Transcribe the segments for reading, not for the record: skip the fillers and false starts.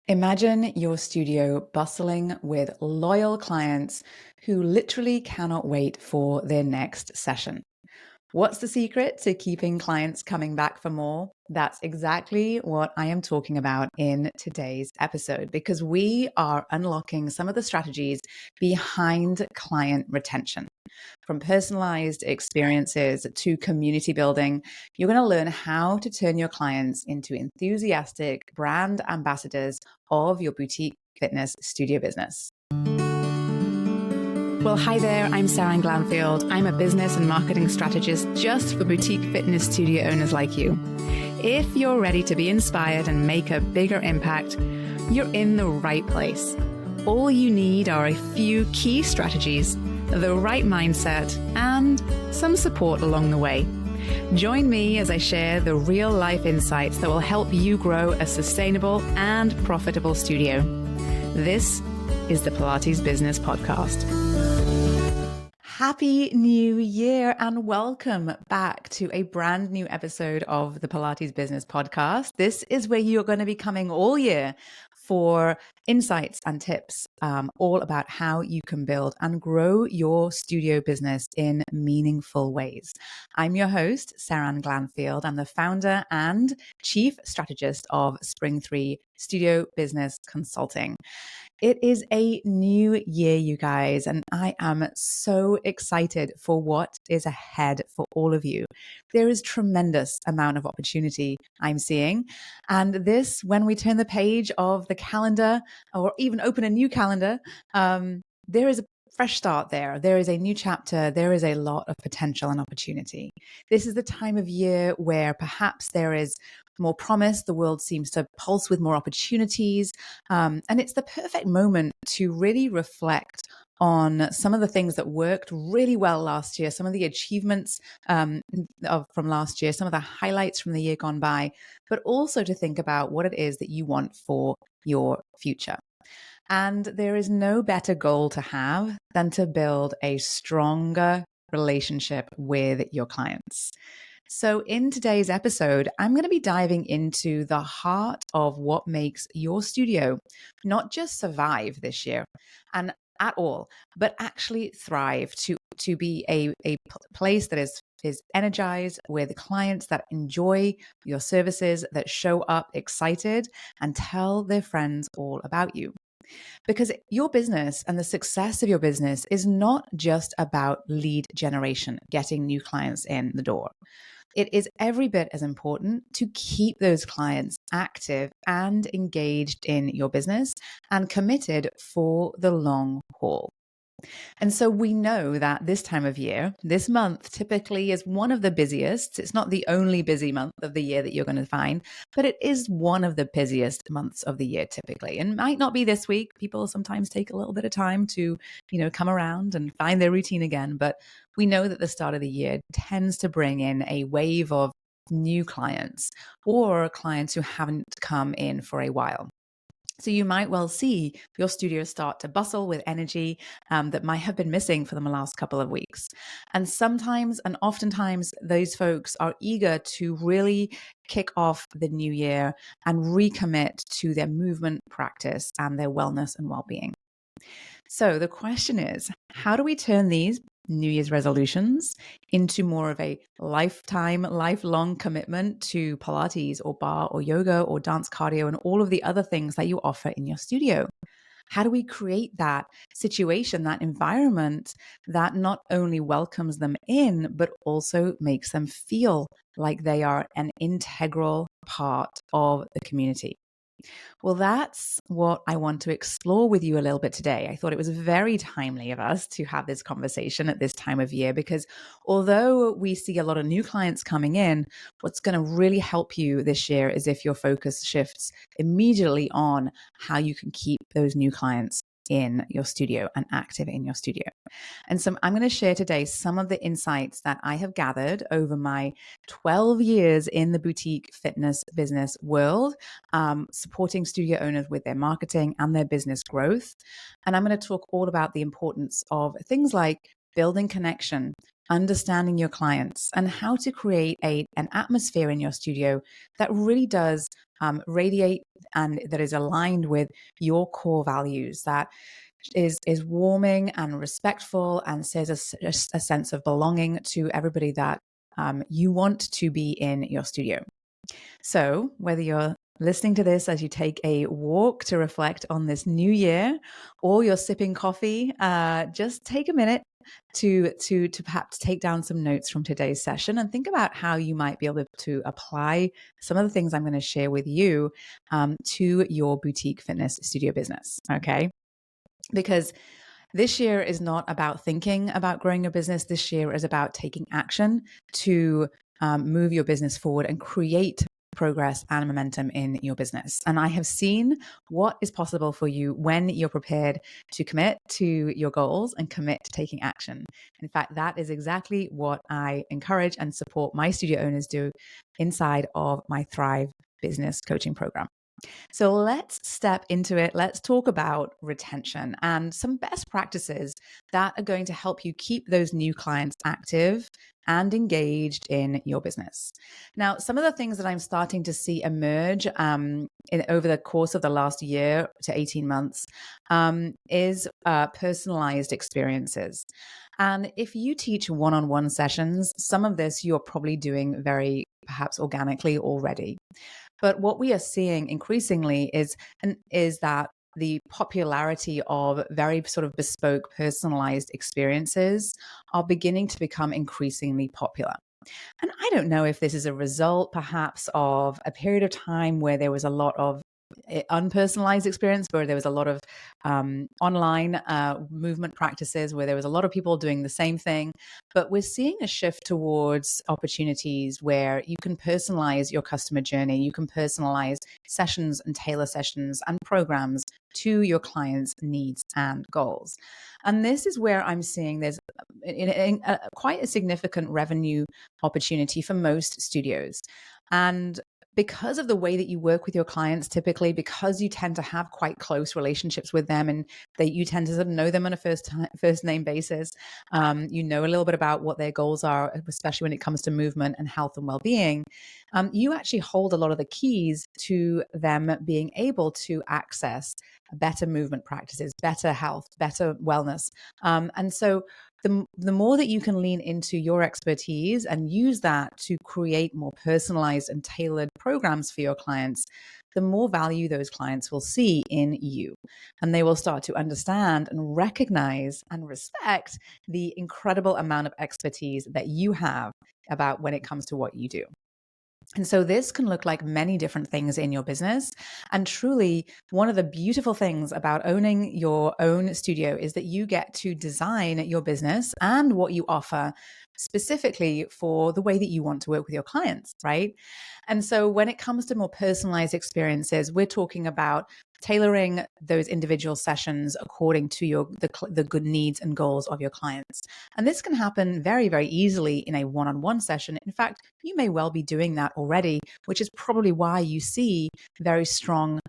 Imagine your studio bustling with loyal clients who literally cannot wait for their next session. What's the secret to keeping clients coming back for more? That's exactly what I am talking about in today's episode, because we are unlocking some of the strategies behind client retention. From personalized experiences to community building, you're going to learn how to turn your clients into enthusiastic brand ambassadors of your boutique fitness studio business. Well, hi there, I'm Seran Glanfield. I'm a business and marketing strategist just for boutique fitness studio owners like you. If you're ready to be inspired and make a bigger impact, you're in the right place. All you need are a few key strategies, the right mindset, and some support along the way. Join me as I share the real-life insights that will help you grow a sustainable and profitable studio. This is the Pilates Business Podcast. Happy New Year and welcome back to a brand new episode of the Pilates Business Podcast. This is where you're going to be coming all year for insights and tips all about how you can build and grow your studio business in meaningful ways. I'm your host, Seran Glanfield. I'm the founder and chief strategist of Spring 3 Studio Business Consulting. It is a new year, you guys, and I am so excited for what is ahead for all of you. There is tremendous amount of opportunity I'm seeing. And this, when we turn the page of the calendar or even open a new calendar, there is a fresh start there. There is a new chapter. There is a lot of potential and opportunity. This is the time of year where perhaps there is more promise. The world seems to pulse with more opportunities. And it's the perfect moment to really reflect on some of the things that worked really well last year, some of the achievements from last year, some of the highlights from the year gone by, but also to think about what it is that you want for your future. And there is no better goal to have than to build a stronger relationship with your clients. So in today's episode, I'm going to be diving into the heart of what makes your studio not just survive this year and at all, but actually thrive to be a place that is energized with clients that enjoy your services, that show up excited and tell their friends all about you. Because your business and the success of your business is not just about lead generation, getting new clients in the door. It is every bit as important to keep those clients active and engaged in your business and committed for the long haul. And so we know that this time of year, this month typically is one of the busiest. It's not the only busy month of the year that you're going to find, but it is one of the busiest months of the year typically. And might not be this week. People sometimes take a little bit of time to, come around and find their routine again. But we know that the start of the year tends to bring in a wave of new clients or clients who haven't come in for a while. So you might well see your studio start to bustle with energy that might have been missing for the last couple of weeks. And sometimes and oftentimes those folks are eager to really kick off the new year and recommit to their movement practice and their wellness and well-being. So the question is, how do we turn these New Year's resolutions into more of a lifelong commitment to Pilates or barre or yoga or dance cardio and all of the other things that you offer in your studio? How do we create that situation, that environment that not only welcomes them in, but also makes them feel like they are an integral part of the community? Well, that's what I want to explore with you a little bit today. I thought it was very timely of us to have this conversation at this time of year, because although we see a lot of new clients coming in, what's going to really help you this year is if your focus shifts immediately on how you can keep those new clients in your studio and active in your studio. And so I'm going to share today some of the insights that I have gathered over my 12 years in the boutique fitness business world, supporting studio owners with their marketing and their business growth. And I'm going to talk all about the importance of things like building connection, understanding your clients, and how to create an atmosphere in your studio that really does radiate and that is aligned with your core values, that is warming and respectful and says a sense of belonging to everybody that you want to be in your studio. So whether you're listening to this as you take a walk to reflect on this new year, or you're sipping coffee, just take a minute to perhaps take down some notes from today's session and think about how you might be able to apply some of the things I'm going to share with you to your boutique fitness studio business. Okay. Because this year is not about thinking about growing your business. This year is about taking action to move your business forward and create progress and momentum in your business. And I have seen what is possible for you when you're prepared to commit to your goals and commit to taking action. In fact, that is exactly what I encourage and support my studio owners do inside of my Thrive Business Coaching Program. So let's step into it. Let's talk about retention and some best practices that are going to help you keep those new clients active and engaged in your business. Now, some of the things that I'm starting to see emerge over the course of the last year to 18 months is personalized experiences. And if you teach one-on-one sessions, some of this you're probably doing very perhaps organically already. But what we are seeing increasingly is that the popularity of very sort of bespoke, personalized experiences are beginning to become increasingly popular. And I don't know if this is a result perhaps of a period of time where there was a lot of unpersonalized experience, where there was a lot of online movement practices, where there was a lot of people doing the same thing. But we're seeing a shift towards opportunities where you can personalize your customer journey. You can personalize sessions and tailor sessions and programs to your clients' needs and goals. And this is where I'm seeing there's quite a significant revenue opportunity for most studios. And because of the way that you work with your clients, typically, because you tend to have quite close relationships with them and that you tend to sort of know them on a first name basis, you know a little bit about what their goals are, especially when it comes to movement and health and well-being. You actually hold a lot of the keys to them being able to access better movement practices, better health, better wellness. And so the more that you can lean into your expertise and use that to create more personalized and tailored programs for your clients, the more value those clients will see in you. And they will start to understand and recognize and respect the incredible amount of expertise that you have about when it comes to what you do. And so this can look like many different things in your business. And truly, one of the beautiful things about owning your own studio is that you get to design your business and what you offer specifically for the way that you want to work with your clients, right? And so when it comes to more personalized experiences, we're talking about tailoring those individual sessions according to the good needs and goals of your clients. And this can happen very, very easily in a one-on-one session. In fact, you may well be doing that already, which is probably why you see very strong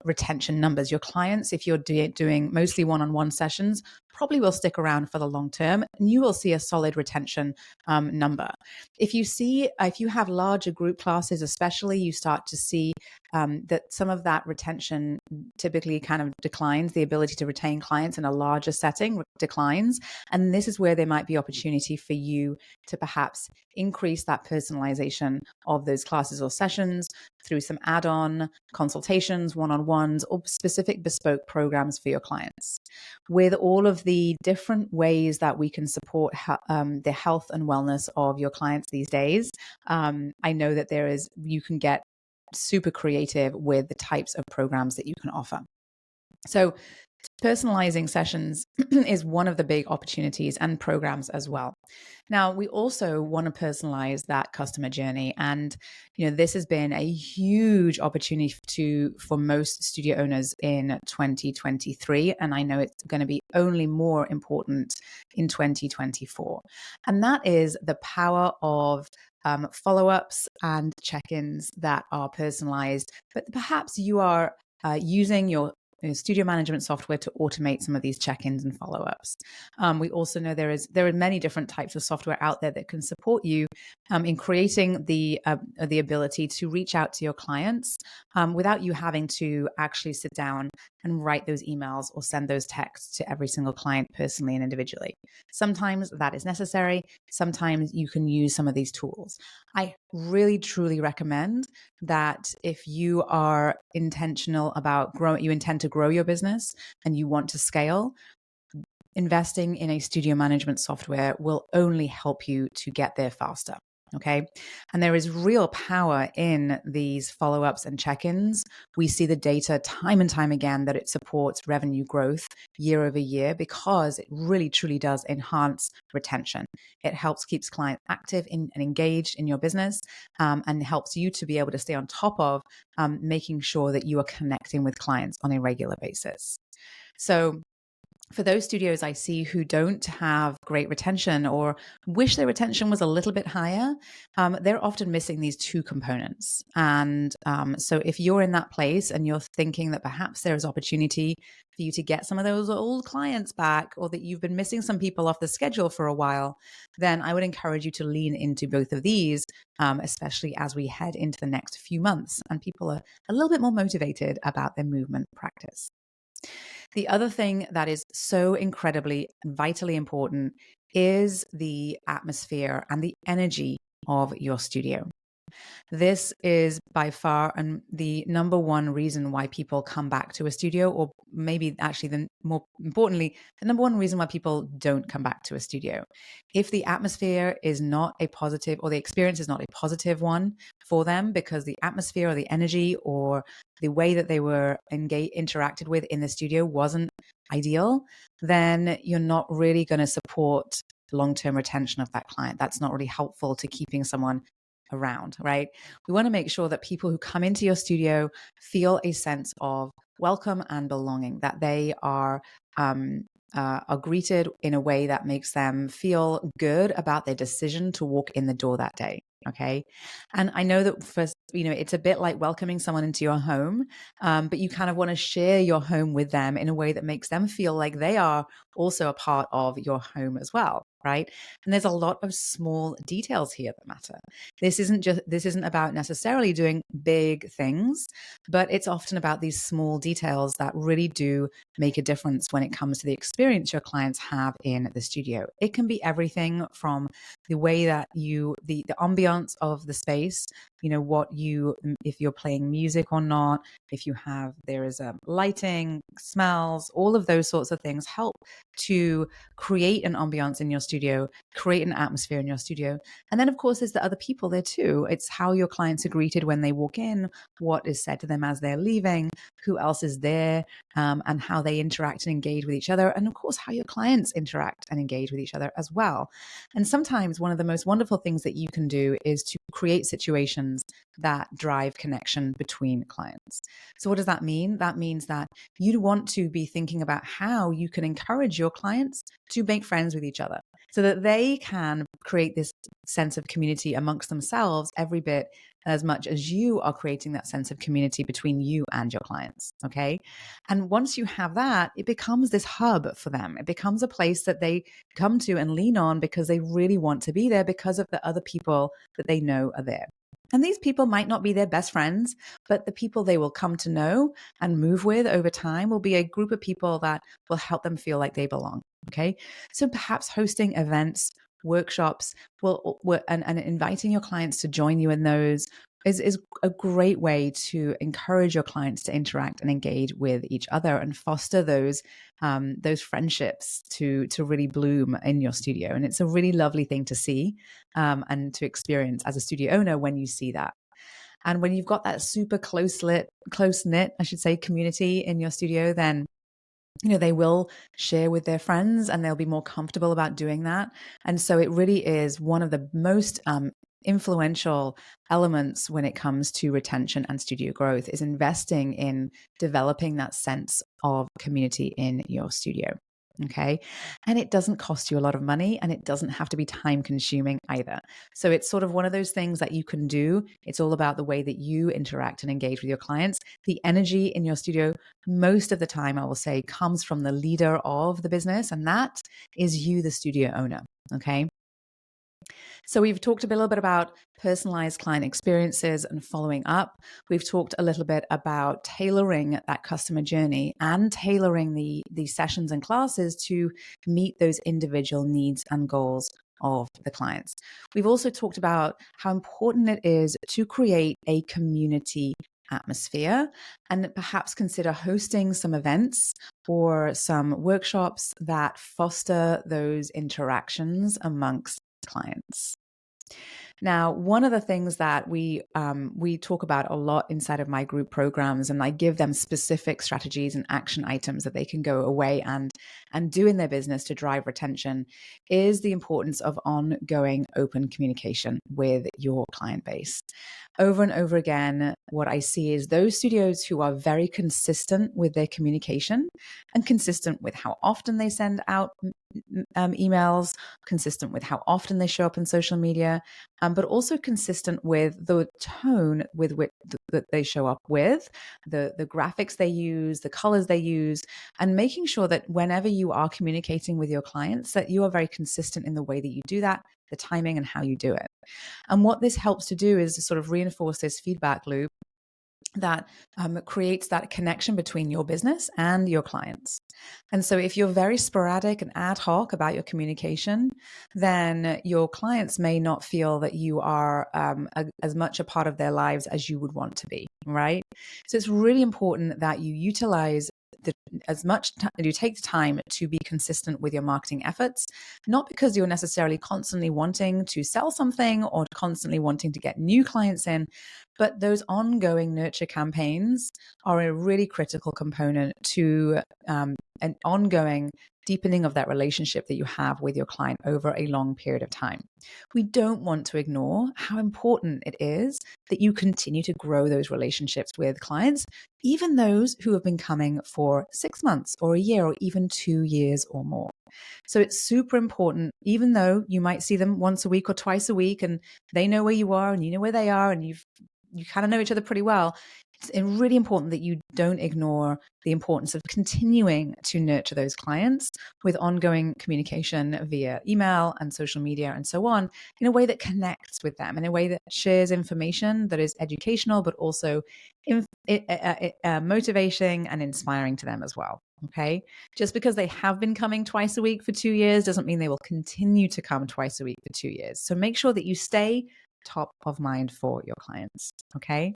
retention numbers. Your clients, if you're doing mostly one-on-one sessions, probably will stick around for the long term, and you will see a solid retention number. If you have larger group classes, especially, you start to see that some of that retention typically kind of declines. The ability to retain clients in a larger setting declines, and this is where there might be opportunity for you to perhaps increase that personalization of those classes or sessions through some add-on consultations, one-on-ones, or specific bespoke programs for your clients. With all of the different ways that we can support the health and wellness of your clients these days, I know that you can get super creative with the types of programs that you can offer. So personalizing sessions is one of the big opportunities, and programs as well. Now, we also want to personalize that customer journey. And, this has been a huge opportunity for most studio owners in 2023. And I know it's going to be only more important in 2024. And that is the power of follow-ups and check-ins that are personalized, but perhaps you are using your studio management software to automate some of these check-ins and follow-ups. We also know there are many different types of software out there that can support you in creating the ability to reach out to your clients without you having to actually sit down and write those emails or send those texts to every single client personally and individually. Sometimes that is necessary. Sometimes you can use some of these tools. I really, truly recommend that if you are intentional about growing, you intend to grow your business and you want to scale, investing in a studio management software will only help you to get there faster. Okay. And there is real power in these follow-ups and check-ins. We see the data time and time again that it supports revenue growth year over year because it really truly does enhance retention. It helps keeps clients active and engaged in your business and helps you to be able to stay on top of making sure that you are connecting with clients on a regular basis. So for those studios I see who don't have great retention or wish their retention was a little bit higher, they're often missing these two components. And so if you're in that place and you're thinking that perhaps there's opportunity for you to get some of those old clients back, or that you've been missing some people off the schedule for a while, then I would encourage you to lean into both of these, especially as we head into the next few months and people are a little bit more motivated about their movement practice. The other thing that is so incredibly and vitally important is the atmosphere and the energy of your studio. This is by far the number one reason why people come back to a studio, or maybe actually more importantly, the number one reason why people don't come back to a studio. If the atmosphere is not a positive, or the experience is not a positive one for them, because the atmosphere or the energy or the way that they were interacted with in the studio wasn't ideal, then you're not really going to support long-term retention of that client. That's not really helpful to keeping someone around, right? We want to make sure that people who come into your studio feel a sense of welcome and belonging, that they are greeted in a way that makes them feel good about their decision to walk in the door that day. Okay. And I know that first, it's a bit like welcoming someone into your home, but you kind of want to share your home with them in a way that makes them feel like they are also a part of your home as well. Right. And there's a lot of small details here that matter. This isn't about necessarily doing big things, but it's often about these small details that really do make a difference when it comes to the experience your clients have in the studio. It can be everything from the way that the ambiance of the space, if you're playing music or not, if there is lighting, smells, all of those sorts of things help to create an ambiance in your studio, create an atmosphere in your studio. And then of course there's the other people there too. It's how your clients are greeted when they walk in, what is said to them as they're leaving, who else is there, and how they interact and engage with each other. And of course, how your clients interact and engage with each other as well. And sometimes one of the most wonderful things that you can do is to create situations that drive connection between clients. So what does that mean? That means that you'd want to be thinking about how you can encourage your clients to make friends with each other so that they can create this sense of community amongst themselves every bit as much as you are creating that sense of community between you and your clients. Okay. And once you have that, it becomes this hub for them. It becomes a place that they come to and lean on because they really want to be there because of the other people that they know are there. And these people might not be their best friends, but the people they will come to know and move with over time will be a group of people that will help them feel like they belong. Okay. So perhaps hosting events, workshops, and inviting your clients to join you in those is a great way to encourage your clients to interact and engage with each other and foster those friendships to really bloom in your studio. And it's a really lovely thing to see and to experience as a studio owner when you see that. And when you've got that super close-knit, I should say, community in your studio, then they will share with their friends and they'll be more comfortable about doing that. And so it really is one of the most influential elements when it comes to retention and studio growth is investing in developing that sense of community in your studio. Okay. And it doesn't cost you a lot of money, and it doesn't have to be time consuming either. So it's sort of one of those things that you can do. It's all about the way that you interact and engage with your clients. The energy in your studio, most of the time, I will say, comes from the leader of the business, and that is you, the studio owner. Okay. So we've talked a little bit about personalized client experiences and following up. We've talked a little bit about tailoring that customer journey and tailoring the sessions and classes to meet those individual needs and goals of the clients. We've also talked about how important it is to create a community atmosphere and perhaps consider hosting some events or some workshops that foster those interactions amongst clients. Now, one of the things that we talk about a lot inside of my group programs, and I give them specific strategies and action items that they can go away and do in their business to drive retention, is the importance of ongoing open communication with your client base. Over and over again, what I see is those studios who are very consistent with their communication and consistent with how often they send out emails, consistent with how often they show up in social media, but also consistent with the tone with which that they show up with, the graphics they use, the colors they use, and making sure that whenever you are communicating with your clients, that you are very consistent in the way that you do that, the timing and how you do it. And what this helps to do is to sort of reinforce this feedback loop that creates that connection between your business and your clients. And so if you're very sporadic and ad hoc about your communication, then your clients may not feel that you are as much a part of their lives as you would want to be, right? So it's really important that you utilize you take the time to be consistent with your marketing efforts, not because you're necessarily constantly wanting to sell something or constantly wanting to get new clients in, but those ongoing nurture campaigns are a really critical component to an ongoing deepening of that relationship that you have with your client over a long period of time. We don't want to ignore how important it is that you continue to grow those relationships with clients, even those who have been coming for 6 months or a year or even 2 years or more. So it's super important, even though you might see them once a week or twice a week and they know where you are and you know where they are and you kind of know each other pretty well. It's really important that you don't ignore the importance of continuing to nurture those clients with ongoing communication via email and social media and so on, in a way that connects with them, in a way that shares information that is educational, but also motivating and inspiring to them as well. Okay. Just because they have been coming twice a week for 2 years doesn't mean they will continue to come twice a week for 2 years. So make sure that you stay top of mind for your clients. Okay.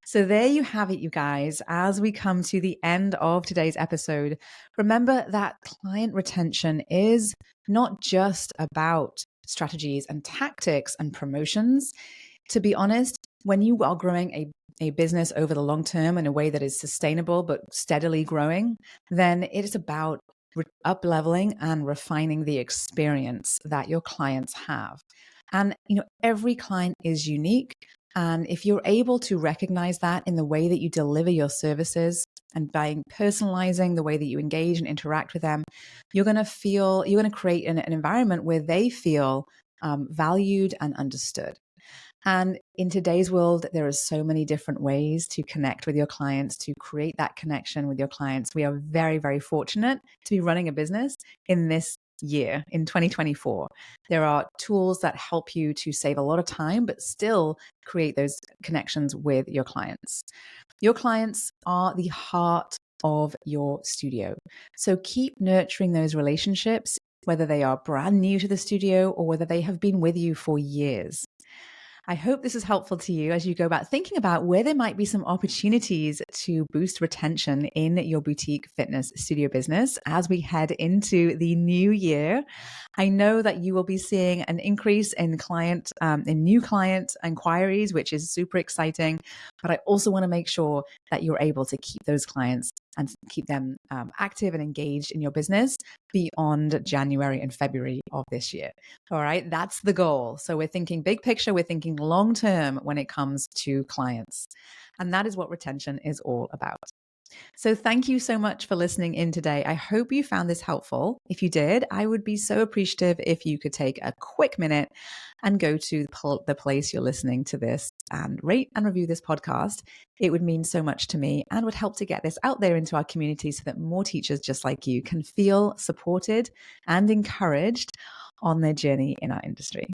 So there you have it, you guys. As we come to the end of today's episode, remember that client retention is not just about strategies and tactics and promotions. To be honest, when you are growing a business over the long term in a way that is sustainable but steadily growing, then it is about up-leveling and refining the experience that your clients have. And every client is unique. And if you're able to recognize that in the way that you deliver your services and by personalizing the way that you engage and interact with them, you're going to create an environment where they feel valued and understood. And in today's world, there are so many different ways to connect with your clients, to create that connection with your clients. We are very, very fortunate to be running a business in this year, in 2024. There are tools that help you to save a lot of time, but still create those connections with your clients. Your clients are the heart of your studio. So keep nurturing those relationships, whether they are brand new to the studio or whether they have been with you for years. I hope this is helpful to you as you go about thinking about where there might be some opportunities to boost retention in your boutique fitness studio business as we head into the new year. I know that you will be seeing an increase in new client inquiries, which is super exciting. But I also want to make sure that you're able to keep those clients and keep them active and engaged in your business beyond January and February of this year. All right, that's the goal. So we're thinking big picture, we're thinking long term when it comes to clients. And that is what retention is all about. So thank you so much for listening in today. I hope you found this helpful. If you did, I would be so appreciative if you could take a quick minute and go to the place you're listening to this and rate and review this podcast. It would mean so much to me and would help to get this out there into our community so that more teachers just like you can feel supported and encouraged on their journey in our industry.